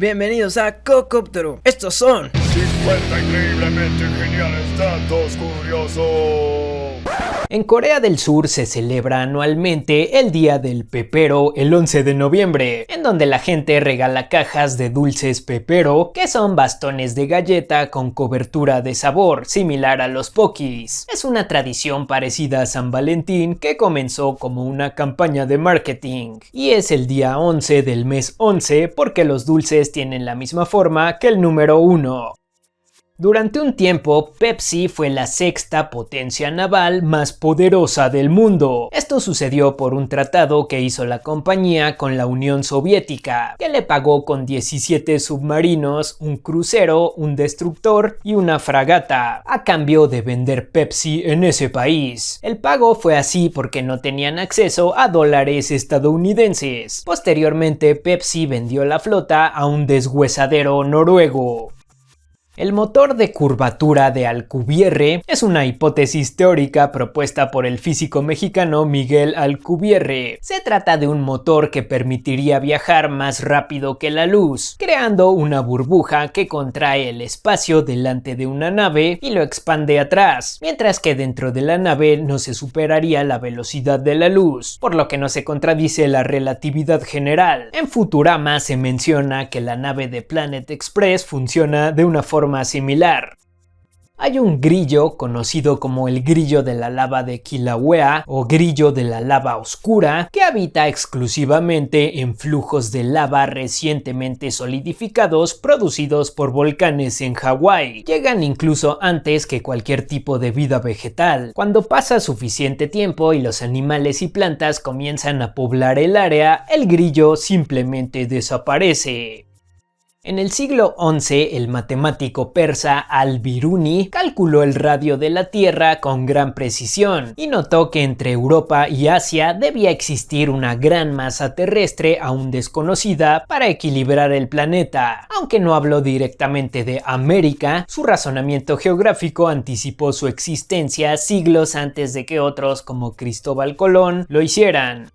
Bienvenidos a Cocóptero. Estos son 50 increíblemente geniales datos curiosos. En Corea del Sur se celebra anualmente el Día del Pepero el 11 de noviembre, en donde la gente regala cajas de dulces pepero, que son bastones de galleta con cobertura de sabor, similar a los Pokis. Es una tradición parecida a San Valentín que comenzó como una campaña de marketing, y es el día 11 del mes 11 porque los dulces tienen la misma forma que el número 1. Durante un tiempo, Pepsi fue la sexta potencia naval más poderosa del mundo. Esto sucedió por un tratado que hizo la compañía con la Unión Soviética, que le pagó con 17 submarinos, un crucero, un destructor y una fragata, a cambio de vender Pepsi en ese país. El pago fue así porque no tenían acceso a dólares estadounidenses. Posteriormente, Pepsi vendió la flota a un deshuesadero noruego. El motor de curvatura de Alcubierre es una hipótesis teórica propuesta por el físico mexicano Miguel Alcubierre. Se trata de un motor que permitiría viajar más rápido que la luz, creando una burbuja que contrae el espacio delante de una nave y lo expande atrás, mientras que dentro de la nave no se superaría la velocidad de la luz, por lo que no se contradice la relatividad general. En Futurama se menciona que la nave de Planet Express funciona de una forma similar. Hay un grillo conocido como el grillo de la lava de Kilauea o grillo de la lava oscura que habita exclusivamente en flujos de lava recientemente solidificados producidos por volcanes en Hawái. Llegan incluso antes que cualquier tipo de vida vegetal. Cuando pasa suficiente tiempo y los animales y plantas comienzan a poblar el área, el grillo simplemente desaparece. En el siglo XI, el matemático persa Al-Biruni calculó el radio de la Tierra con gran precisión y notó que entre Europa y Asia debía existir una gran masa terrestre aún desconocida para equilibrar el planeta. Aunque no habló directamente de América, su razonamiento geográfico anticipó su existencia siglos antes de que otros como Cristóbal Colón lo hicieran.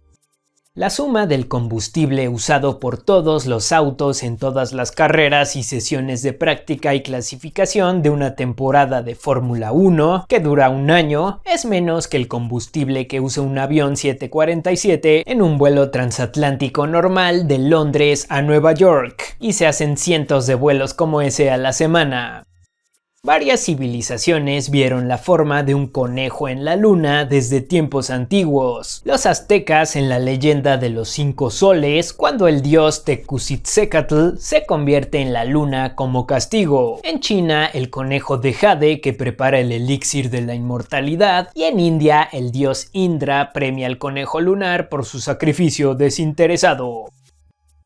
La suma del combustible usado por todos los autos en todas las carreras y sesiones de práctica y clasificación de una temporada de Fórmula 1, que dura un año, es menos que el combustible que usa un avión 747 en un vuelo transatlántico normal de Londres a Nueva York, y se hacen cientos de vuelos como ese a la semana. Varias civilizaciones vieron la forma de un conejo en la luna desde tiempos antiguos. Los aztecas en la leyenda de los 5 soles, cuando el dios Tecuitzécatl se convierte en la luna como castigo. En China, el conejo de jade que prepara el elixir de la inmortalidad. Y en India, el dios Indra premia al conejo lunar por su sacrificio desinteresado.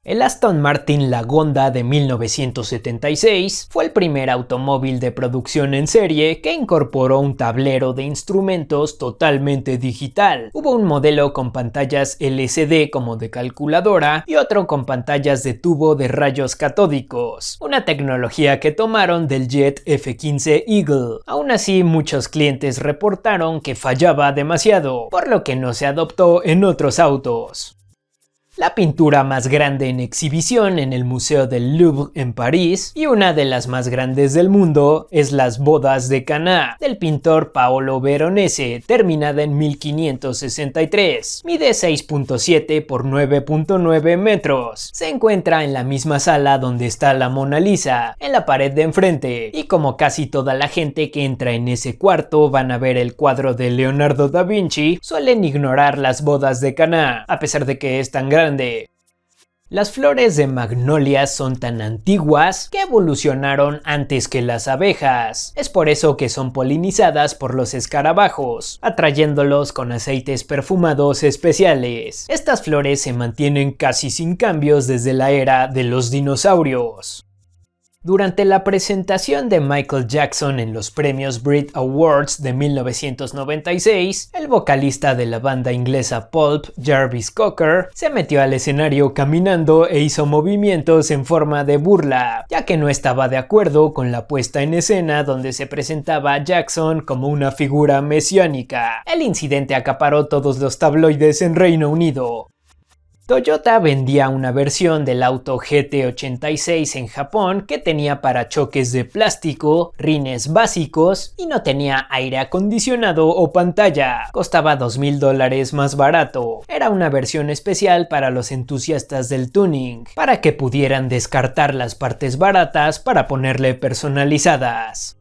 El Aston Martin Lagonda de 1976 fue el primer automóvil de producción en serie que incorporó un tablero de instrumentos totalmente digital. Hubo un modelo con pantallas LCD como de calculadora y otro con pantallas de tubo de rayos catódicos, una tecnología que tomaron del Jet F-15 Eagle. Aún así, muchos clientes reportaron que fallaba demasiado, por lo que no se adoptó en otros autos. La pintura más grande en exhibición en el Museo del Louvre en París y una de las más grandes del mundo es Las bodas de Caná del pintor Paolo Veronese, terminada en 1563. Mide 6.7 por 9.9 metros. Se encuentra en la misma sala donde está la Mona Lisa, en la pared de enfrente, y como casi toda la gente que entra en ese cuarto van a ver el cuadro de Leonardo da Vinci, suelen ignorar Las bodas de Caná, a pesar de que es tan grande. Las flores de magnolia son tan antiguas que evolucionaron antes que las abejas. Es por eso que son polinizadas por los escarabajos, atrayéndolos con aceites perfumados especiales. Estas flores se mantienen casi sin cambios desde la era de los dinosaurios. Durante la presentación de Michael Jackson en los premios Brit Awards de 1996, el vocalista de la banda inglesa Pulp, Jarvis Cocker, se metió al escenario caminando e hizo movimientos en forma de burla, ya que no estaba de acuerdo con la puesta en escena donde se presentaba a Jackson como una figura mesiánica. El incidente acaparó todos los tabloides en Reino Unido. Toyota vendía una versión del auto GT86 en Japón que tenía parachoques de plástico, rines básicos y no tenía aire acondicionado o pantalla. Costaba $2,000 más barato. Era una versión especial para los entusiastas del tuning, para que pudieran descartar las partes baratas para ponerle personalizadas.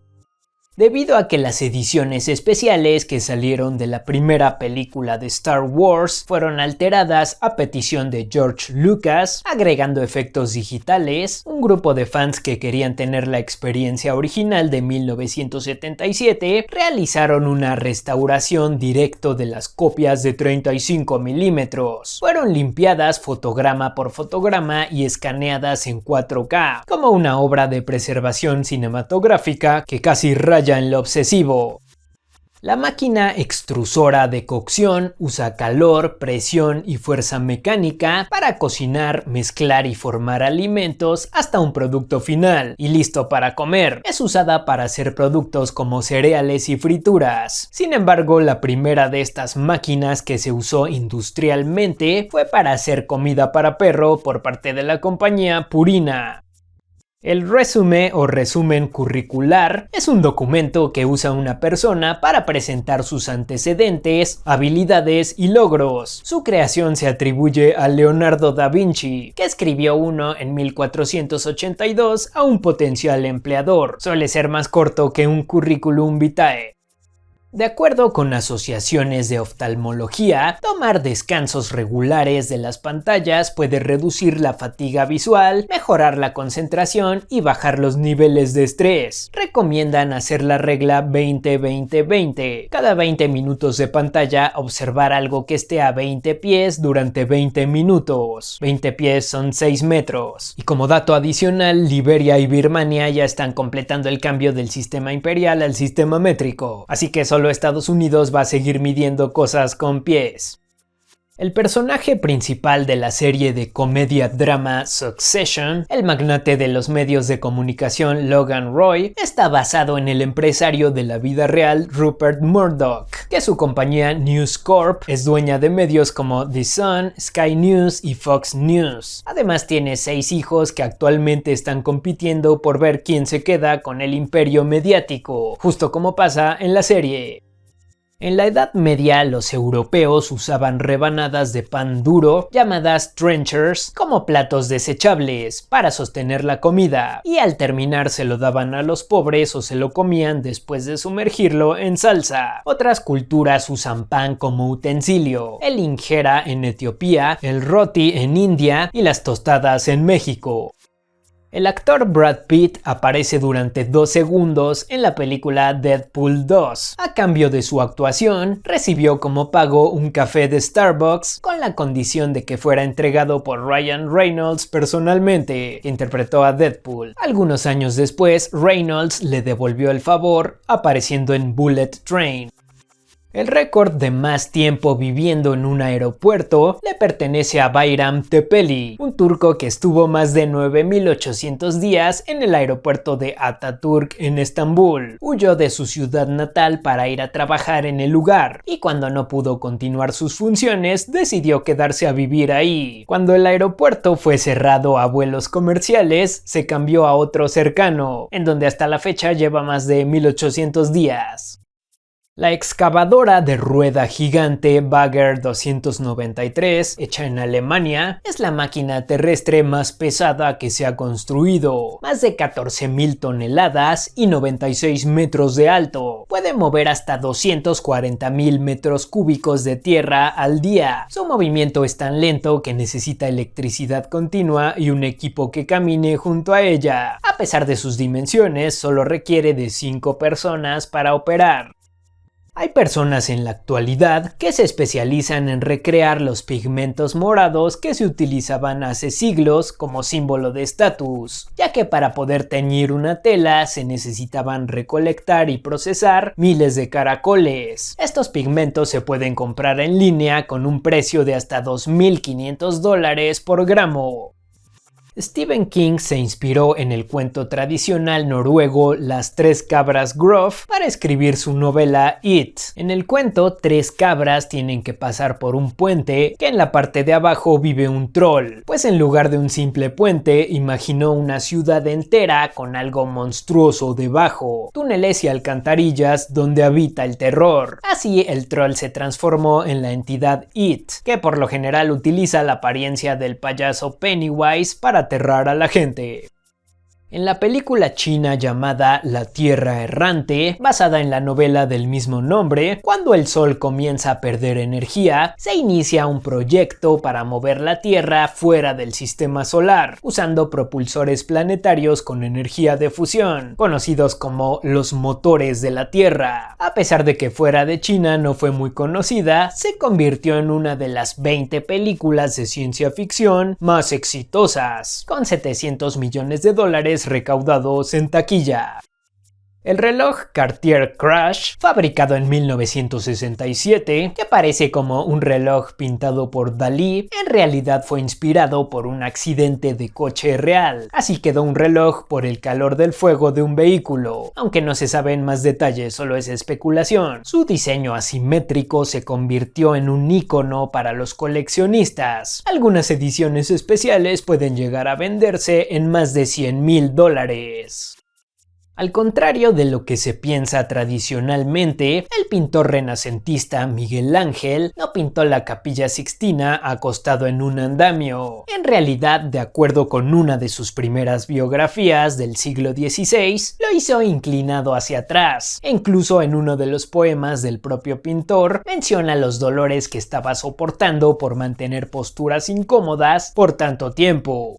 Debido a que las ediciones especiales que salieron de la primera película de Star Wars fueron alteradas a petición de George Lucas, agregando efectos digitales, un grupo de fans que querían tener la experiencia original de 1977 realizaron una restauración directo de las copias de 35 milímetros. Fueron limpiadas fotograma por fotograma y escaneadas en 4K, como una obra de preservación cinematográfica que casi raya en lo obsesivo. La máquina extrusora de cocción usa calor, presión y fuerza mecánica para cocinar, mezclar y formar alimentos hasta un producto final y listo para comer. Es usada para hacer productos como cereales y frituras. Sin embargo, la primera de estas máquinas que se usó industrialmente fue para hacer comida para perro por parte de la compañía Purina. El resumen o resumen curricular es un documento que usa una persona para presentar sus antecedentes, habilidades y logros. Su creación se atribuye a Leonardo da Vinci, que escribió uno en 1482 a un potencial empleador. Suele ser más corto que un curriculum vitae. De acuerdo con asociaciones de oftalmología, tomar descansos regulares de las pantallas puede reducir la fatiga visual, mejorar la concentración y bajar los niveles de estrés. Recomiendan hacer la regla 20-20-20. Cada 20 minutos de pantalla observar algo que esté a 20 pies durante 20 minutos. 20 pies son 6 metros. Y como dato adicional, Liberia y Birmania ya están completando el cambio del sistema imperial al sistema métrico. Así que solo Estados Unidos va a seguir midiendo cosas con pies. El personaje principal de la serie de comedia-drama Succession, el magnate de los medios de comunicación Logan Roy, está basado en el empresario de la vida real Rupert Murdoch, que su compañía News Corp es dueña de medios como The Sun, Sky News y Fox News. Además tiene 6 hijos que actualmente están compitiendo por ver quién se queda con el imperio mediático, justo como pasa en la serie. En la Edad Media, los europeos usaban rebanadas de pan duro, llamadas trenchers, como platos desechables para sostener la comida, y al terminar se lo daban a los pobres o se lo comían después de sumergirlo en salsa. Otras culturas usan pan como utensilio, el injera en Etiopía, el roti en India y las tostadas en México. El actor Brad Pitt aparece durante 2 segundos en la película Deadpool 2. A cambio de su actuación, recibió como pago un café de Starbucks con la condición de que fuera entregado por Ryan Reynolds personalmente, que interpretó a Deadpool. Algunos años después, Reynolds le devolvió el favor apareciendo en Bullet Train. El récord de más tiempo viviendo en un aeropuerto le pertenece a Bayram Tepeli, un turco que estuvo más de 9.800 días en el aeropuerto de Atatürk en Estambul. Huyó de su ciudad natal para ir a trabajar en el lugar y cuando no pudo continuar sus funciones decidió quedarse a vivir ahí. Cuando el aeropuerto fue cerrado a vuelos comerciales, se cambió a otro cercano, en donde hasta la fecha lleva más de 1.800 días. La excavadora de rueda gigante Bagger 293, hecha en Alemania, es la máquina terrestre más pesada que se ha construido, más de 14.000 toneladas y 96 metros de alto. Puede mover hasta 240.000 metros cúbicos de tierra al día. Su movimiento es tan lento que necesita electricidad continua y un equipo que camine junto a ella. A pesar de sus dimensiones, solo requiere de 5 personas para operar. Hay personas en la actualidad que se especializan en recrear los pigmentos morados que se utilizaban hace siglos como símbolo de estatus, ya que para poder teñir una tela se necesitaban recolectar y procesar miles de caracoles. Estos pigmentos se pueden comprar en línea con un precio de hasta $2.500 por gramo. Stephen King se inspiró en el cuento tradicional noruego Las tres cabras Gruff para escribir su novela It. En el cuento, 3 cabras tienen que pasar por un puente que en la parte de abajo vive un troll, pues en lugar de un simple puente imaginó una ciudad entera con algo monstruoso debajo, túneles y alcantarillas donde habita el terror. Así el troll se transformó en la entidad It, que por lo general utiliza la apariencia del payaso Pennywise para aterrar a la gente. En la película china llamada La Tierra Errante, basada en la novela del mismo nombre, cuando el Sol comienza a perder energía, se inicia un proyecto para mover la Tierra fuera del sistema solar, usando propulsores planetarios con energía de fusión, conocidos como los motores de la Tierra. A pesar de que fuera de China no fue muy conocida, se convirtió en una de las 20 películas de ciencia ficción más exitosas, con $700 millones recaudados en taquilla. El reloj Cartier Crash, fabricado en 1967, que parece como un reloj pintado por Dalí, en realidad fue inspirado por un accidente de coche real. Así quedó un reloj por el calor del fuego de un vehículo, aunque no se saben más detalles, solo es especulación. Su diseño asimétrico se convirtió en un ícono para los coleccionistas. Algunas ediciones especiales pueden llegar a venderse en más de $100,000. Al contrario de lo que se piensa tradicionalmente, el pintor renacentista Miguel Ángel no pintó la Capilla Sixtina acostado en un andamio. En realidad, de acuerdo con una de sus primeras biografías del siglo XVI, lo hizo inclinado hacia atrás, e incluso en uno de los poemas del propio pintor menciona los dolores que estaba soportando por mantener posturas incómodas por tanto tiempo.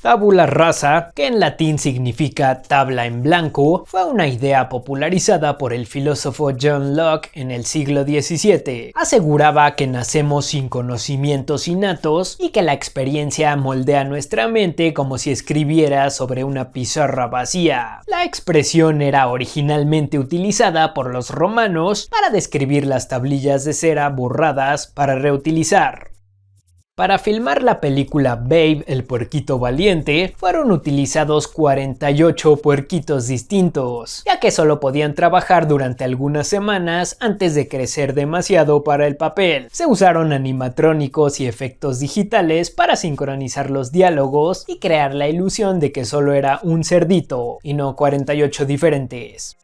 Tabula rasa, que en latín significa tabla en blanco, fue una idea popularizada por el filósofo John Locke en el siglo XVII. Aseguraba que nacemos sin conocimientos innatos y que la experiencia moldea nuestra mente como si escribiera sobre una pizarra vacía. La expresión era originalmente utilizada por los romanos para describir las tablillas de cera borradas para reutilizar. Para filmar la película Babe, el puerquito valiente, fueron utilizados 48 puerquitos distintos, ya que solo podían trabajar durante algunas semanas antes de crecer demasiado para el papel. Se usaron animatrónicos y efectos digitales para sincronizar los diálogos y crear la ilusión de que solo era un cerdito, y no 48 diferentes.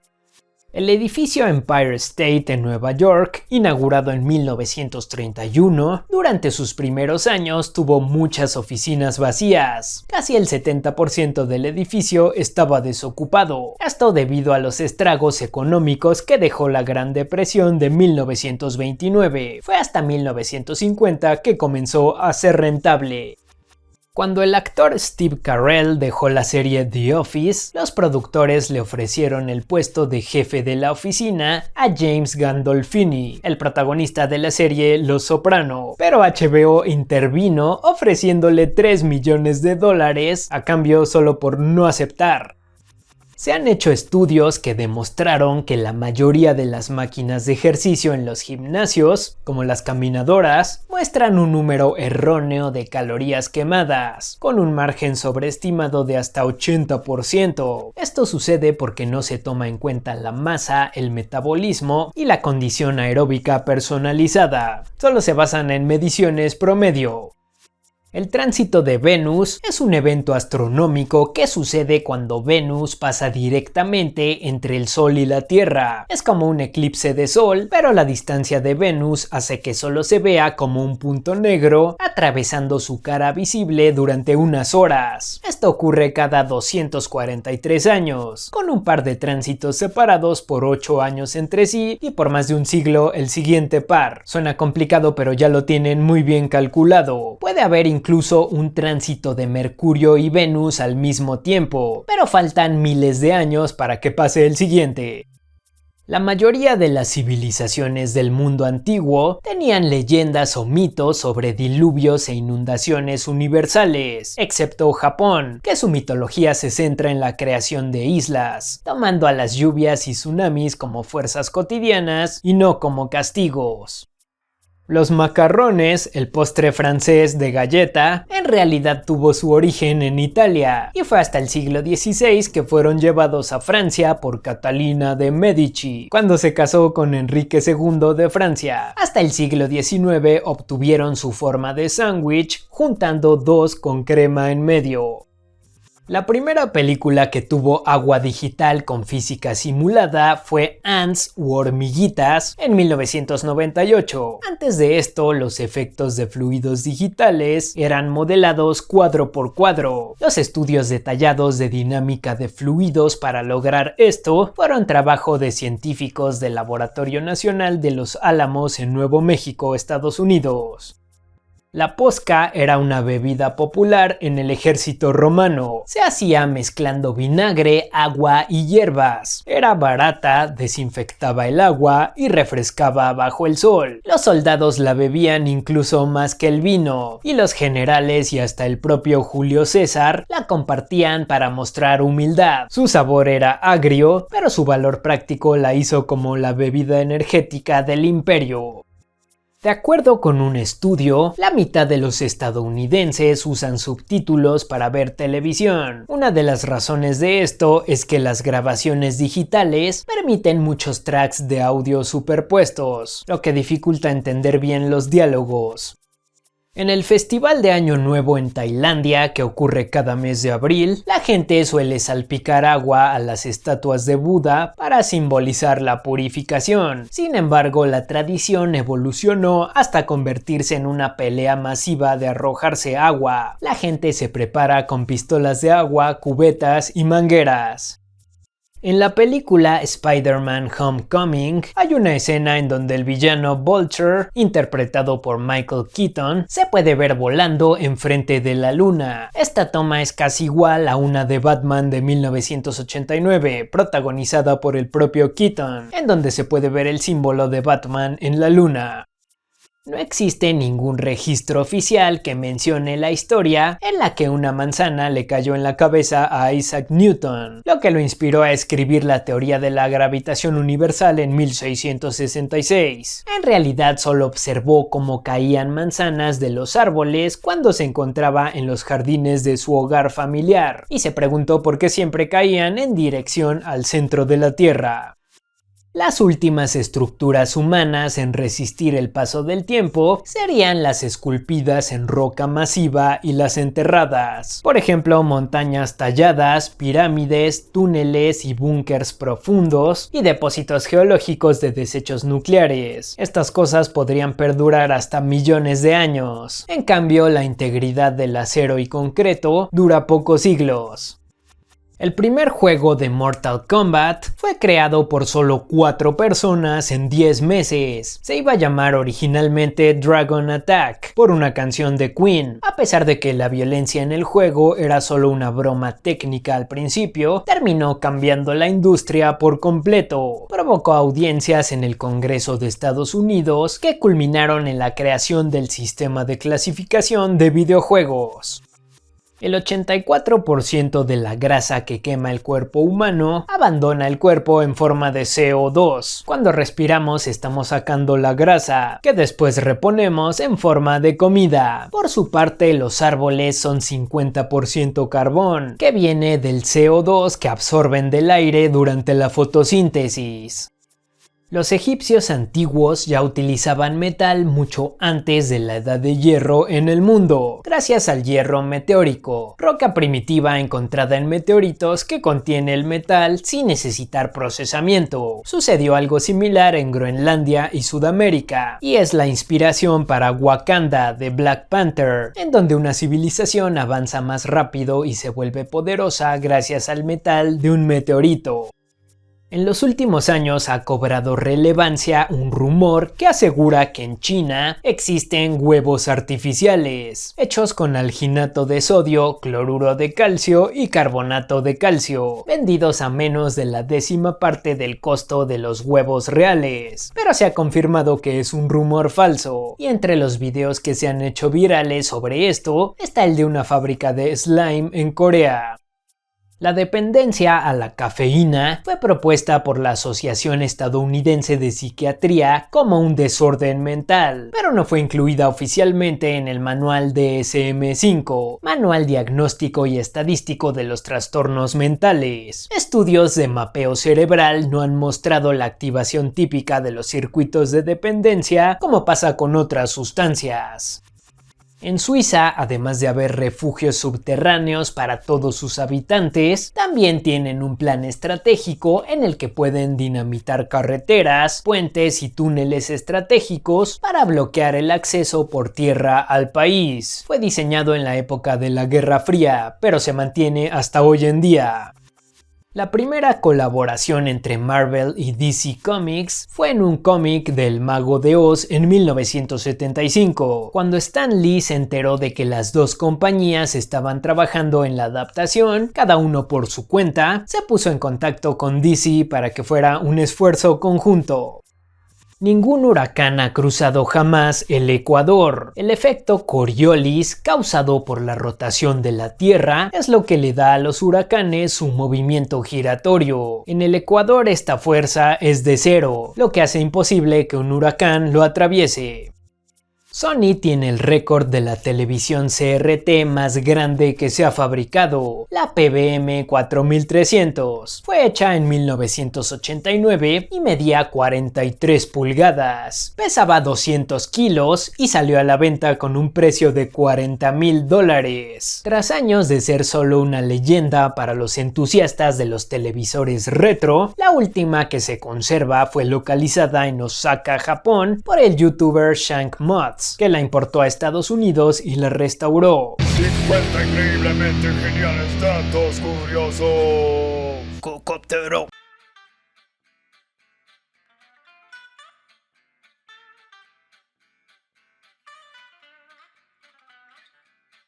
El edificio Empire State en Nueva York, inaugurado en 1931, durante sus primeros años tuvo muchas oficinas vacías. Casi el 70% del edificio estaba desocupado, esto debido a los estragos económicos que dejó la Gran Depresión de 1929. Fue hasta 1950 que comenzó a ser rentable. Cuando el actor Steve Carell dejó la serie The Office, los productores le ofrecieron el puesto de jefe de la oficina a James Gandolfini, el protagonista de la serie Los Soprano, pero HBO intervino ofreciéndole $3 millones a cambio solo por no aceptar. Se han hecho estudios que demostraron que la mayoría de las máquinas de ejercicio en los gimnasios, como las caminadoras, muestran un número erróneo de calorías quemadas, con un margen sobreestimado de hasta 80%. Esto sucede porque no se toma en cuenta la masa, el metabolismo y la condición aeróbica personalizada. Solo se basan en mediciones promedio. El tránsito de Venus es un evento astronómico que sucede cuando Venus pasa directamente entre el Sol y la Tierra. Es como un eclipse de Sol, pero la distancia de Venus hace que solo se vea como un punto negro atravesando su cara visible durante unas horas. Esto ocurre cada 243 años, con un par de tránsitos separados por 8 años entre sí y por más de un siglo el siguiente par. Suena complicado, pero ya lo tienen muy bien calculado. Puede haber incluso un tránsito de Mercurio y Venus al mismo tiempo, pero faltan miles de años para que pase el siguiente. La mayoría de las civilizaciones del mundo antiguo tenían leyendas o mitos sobre diluvios e inundaciones universales, excepto Japón, que su mitología se centra en la creación de islas, tomando a las lluvias y tsunamis como fuerzas cotidianas y no como castigos. Los macarrones, el postre francés de galleta, en realidad tuvo su origen en Italia y fue hasta el siglo XVI que fueron llevados a Francia por Catalina de Medici, cuando se casó con Enrique II de Francia. Hasta el siglo XIX obtuvieron su forma de sándwich, juntando dos con crema en medio. La primera película que tuvo agua digital con física simulada fue Ants u Hormiguitas en 1998. Antes de esto, los efectos de fluidos digitales eran modelados cuadro por cuadro. Los estudios detallados de dinámica de fluidos para lograr esto fueron trabajo de científicos del Laboratorio Nacional de Los Álamos en Nuevo México, Estados Unidos. La posca era una bebida popular en el ejército romano. Se hacía mezclando vinagre, agua y hierbas. Era barata, desinfectaba el agua y refrescaba bajo el sol. Los soldados la bebían incluso más que el vino, y los generales y hasta el propio Julio César la compartían para mostrar humildad. Su sabor era agrio, pero su valor práctico la hizo como la bebida energética del imperio. De acuerdo con un estudio, la mitad de los estadounidenses usan subtítulos para ver televisión. Una de las razones de esto es que las grabaciones digitales permiten muchos tracks de audio superpuestos, lo que dificulta entender bien los diálogos. En el Festival de Año Nuevo en Tailandia, que ocurre cada mes de abril, la gente suele salpicar agua a las estatuas de Buda para simbolizar la purificación. Sin embargo, la tradición evolucionó hasta convertirse en una pelea masiva de arrojarse agua. La gente se prepara con pistolas de agua, cubetas y mangueras. En la película Spider-Man Homecoming hay una escena en donde el villano Vulture, interpretado por Michael Keaton, se puede ver volando enfrente de la luna. Esta toma es casi igual a una de Batman de 1989, protagonizada por el propio Keaton, en donde se puede ver el símbolo de Batman en la luna. No existe ningún registro oficial que mencione la historia en la que una manzana le cayó en la cabeza a Isaac Newton, lo que lo inspiró a escribir la teoría de la gravitación universal en 1666. En realidad solo observó cómo caían manzanas de los árboles cuando se encontraba en los jardines de su hogar familiar, y se preguntó por qué siempre caían en dirección al centro de la Tierra. Las últimas estructuras humanas en resistir el paso del tiempo serían las esculpidas en roca masiva y las enterradas. Por ejemplo, montañas talladas, pirámides, túneles y búnkers profundos y depósitos geológicos de desechos nucleares. Estas cosas podrían perdurar hasta millones de años. En cambio, la integridad del acero y concreto dura pocos siglos. El primer juego de Mortal Kombat fue creado por solo 4 personas en 10 meses. Se iba a llamar originalmente Dragon Attack, por una canción de Queen. A pesar de que la violencia en el juego era solo una broma técnica al principio, terminó cambiando la industria por completo. Provocó audiencias en el Congreso de Estados Unidos que culminaron en la creación del sistema de clasificación de videojuegos. El 84% de la grasa que quema el cuerpo humano abandona el cuerpo en forma de CO2. Cuando respiramos estamos sacando la grasa, que después reponemos en forma de comida. Por su parte, los árboles son 50% carbón, que viene del CO2 que absorben del aire durante la fotosíntesis. Los egipcios antiguos ya utilizaban metal mucho antes de la edad de hierro en el mundo, gracias al hierro meteórico, roca primitiva encontrada en meteoritos que contiene el metal sin necesitar procesamiento. Sucedió algo similar en Groenlandia y Sudamérica, y es la inspiración para Wakanda de Black Panther, en donde una civilización avanza más rápido y se vuelve poderosa gracias al metal de un meteorito. En los últimos años ha cobrado relevancia un rumor que asegura que en China existen huevos artificiales, hechos con alginato de sodio, cloruro de calcio y carbonato de calcio, vendidos a menos de la 10ª parte del costo de los huevos reales. Pero se ha confirmado que es un rumor falso, y entre los videos que se han hecho virales sobre esto está el de una fábrica de slime en Corea. La dependencia a la cafeína fue propuesta por la Asociación Estadounidense de Psiquiatría como un desorden mental, pero no fue incluida oficialmente en el manual DSM-5, Manual Diagnóstico y Estadístico de los Trastornos Mentales. Estudios de mapeo cerebral no han mostrado la activación típica de los circuitos de dependencia como pasa con otras sustancias. En Suiza, además de haber refugios subterráneos para todos sus habitantes, también tienen un plan estratégico en el que pueden dinamitar carreteras, puentes y túneles estratégicos para bloquear el acceso por tierra al país. Fue diseñado en la época de la Guerra Fría, pero se mantiene hasta hoy en día. La primera colaboración entre Marvel y DC Comics fue en un cómic del Mago de Oz en 1975, cuando Stan Lee se enteró de que las dos compañías estaban trabajando en la adaptación, cada uno por su cuenta, se puso en contacto con DC para que fuera un esfuerzo conjunto. Ningún huracán ha cruzado jamás el Ecuador. El efecto Coriolis, causado por la rotación de la Tierra, es lo que le da a los huracanes su movimiento giratorio. En el Ecuador esta fuerza es de cero, lo que hace imposible que un huracán lo atraviese. Sony tiene el récord de la televisión CRT más grande que se ha fabricado, la PVM 4300. Fue hecha en 1989 y medía 43 pulgadas. Pesaba 200 kilos y salió a la venta con un precio de $40,000. Tras años de ser solo una leyenda para los entusiastas de los televisores retro, la última que se conserva fue localizada en Osaka, Japón, por el youtuber Shank Mods, que la importó a Estados Unidos y la restauró. 50 increíblemente geniales datos curiosos. Cocóptero.